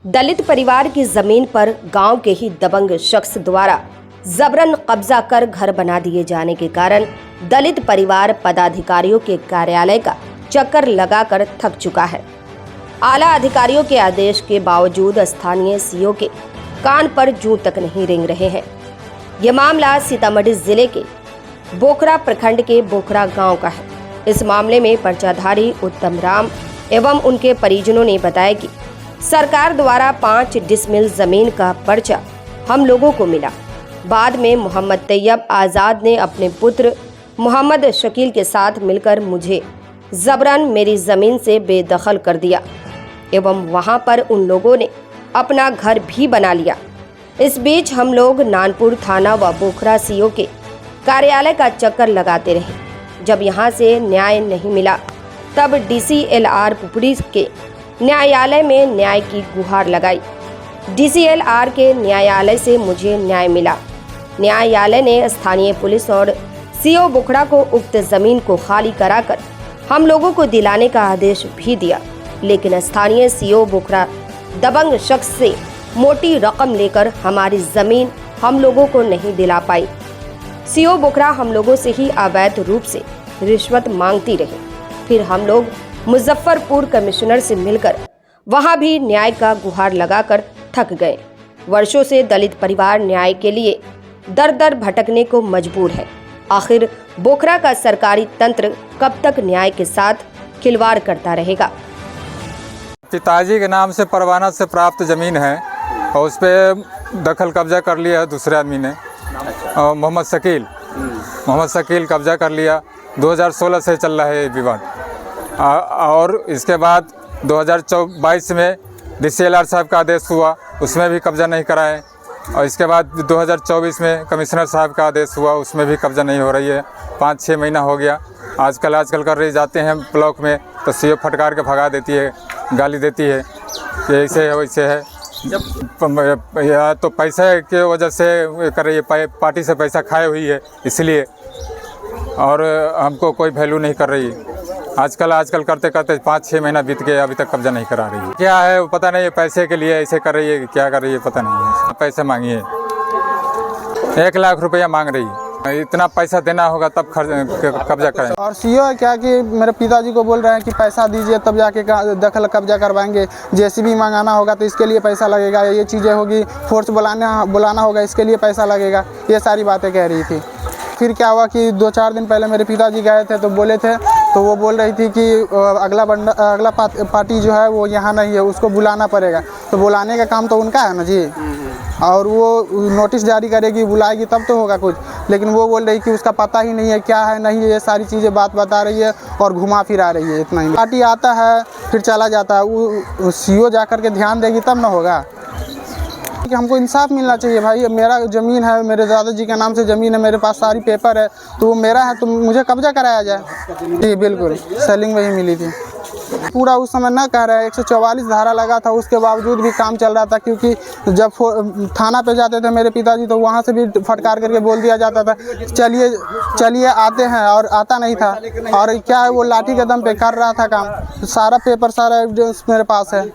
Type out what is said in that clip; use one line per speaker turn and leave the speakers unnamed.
दलित परिवार की जमीन पर गांव के ही दबंग शख्स द्वारा जबरन कब्जा कर घर बना दिए जाने के कारण दलित परिवार पदाधिकारियों के कार्यालय का चक्कर लगाकर थक चुका है। आला अधिकारियों के आदेश के बावजूद स्थानीय सीओ के कान पर जूं तक नहीं रेंग रहे हैं। ये मामला सीतामढ़ी जिले के बोखरा प्रखंड के बोखरा गांव का है। इस मामले में पर्चाधारी उत्तम राम एवं उनके परिजनों ने बताया कि सरकार द्वारा 5 डिसमिल जमीन का पर्चा हम लोगों को मिला। बाद में मोहम्मद तैयब आज़ाद ने अपने पुत्र मोहम्मद शकील के साथ मिलकर मुझे जबरन मेरी ज़मीन से बेदखल कर दिया एवं वहां पर उन लोगों ने अपना घर भी बना लिया। इस बीच हम लोग नानपुर थाना व बोखरा सीओ के कार्यालय का चक्कर लगाते रहे। जब यहां से न्याय नहीं मिला तब DCLR पुपड़ी के न्यायालय में न्याय की गुहार लगाई। DCLR के न्यायालय से मुझे न्याय मिला। न्यायालय ने स्थानीय पुलिस और सीओ बोखरा को उक्त जमीन को खाली कराकर हम लोगों को दिलाने का आदेश भी दिया, लेकिन स्थानीय सीओ बोखरा दबंग शख्स से मोटी रकम लेकर हमारी जमीन हम लोगों को नहीं दिला पाई। सीओ बोखरा हम लोगों से ही अवैध रूप से रिश्वत मांगती रही। फिर हम लोग मुजफ्फरपुर कमिश्नर से मिलकर वहां भी न्याय का गुहार लगाकर थक गए। वर्षों से दलित परिवार न्याय के लिए दर दर भटकने को मजबूर है। आखिर बोखरा का सरकारी तंत्र कब तक न्याय के साथ खिलवाड़ करता रहेगा।
पिताजी के नाम से परवाना से प्राप्त जमीन है और उस पर दखल कब्जा कर लिया है दूसरे आदमी ने, मोहम्मद शकील कब्जा कर लिया। 2016 से चल रहा है ये विवाद। और इसके बाद 2022 में DCLR साहब का आदेश हुआ, उसमें भी कब्जा नहीं कराए। और इसके बाद 2024 में कमिश्नर साहब का आदेश हुआ, उसमें भी कब्जा नहीं हो रही है। 5-6 महीना हो गया। आजकल कर रही जाते हैं ब्लॉक में तो सीओ फटकार के भगा देती है, गाली देती है कि ऐसे है वैसे है। जब या तो पैसे के वजह से कर रही है, पार्टी से पैसा खाए हुई है इसलिए, और हमको कोई वैल्यू नहीं कर रही। आजकल करते 5-6 महीना बीत गए, अभी तक कब्जा नहीं करा रही है। क्या है वो पता नहीं है, पैसे के लिए ऐसे कर रही है, क्या कर रही है पता नहीं है। पैसे मांगिए 1 लाख रुपया मांग रही है। इतना पैसा देना होगा तब कब्जा करें।
और सीओ है क्या कि मेरे पिताजी को बोल रहे हैं कि पैसा दीजिए तब जाके दखल कब्जा करवाएंगे। JCB मंगाना होगा तो इसके लिए पैसा लगेगा, ये चीज़ें होगी, फोर्स बुलाना होगा इसके लिए पैसा लगेगा, ये सारी बातें कह रही थी। फिर क्या हुआ कि 2-4 दिन पहले मेरे पिताजी गए थे तो बोले थे, तो वो बोल रही थी कि अगला पार्टी जो है वो यहाँ नहीं है, उसको बुलाना पड़ेगा। तो बुलाने का काम तो उनका है ना जी, और वो नोटिस जारी करेगी, बुलाएगी तब तो होगा कुछ। लेकिन वो बोल रही कि उसका पता ही नहीं है क्या है नहीं है, ये सारी चीज़ें बात बता रही है और घुमा फिरा रही है। इतना ही पार्टी आता है फिर चला जाता है, वो सीओ जा कर के ध्यान देगी तब ना होगा। कि हमको इंसाफ मिलना चाहिए भाई। मेरा ज़मीन है, मेरे दादाजी के नाम से ज़मीन है, मेरे पास सारी पेपर है, तो वो मेरा है तो मुझे कब्जा कराया जाए। जी बिल्कुल, सेलिंग वही मिली थी। पूरा उस समय ना कह रहे, 144 धारा लगा था, उसके बावजूद भी काम चल रहा था। क्योंकि जब थाना पे जाते थे मेरे पिताजी तो वहाँ से भी फटकार करके बोल दिया जाता था चलिए आते हैं, और आता नहीं था। और क्या है वो लाठी के दम पे कर रहा था काम। सारा पेपर सारा एविडेंस मेरे पास है।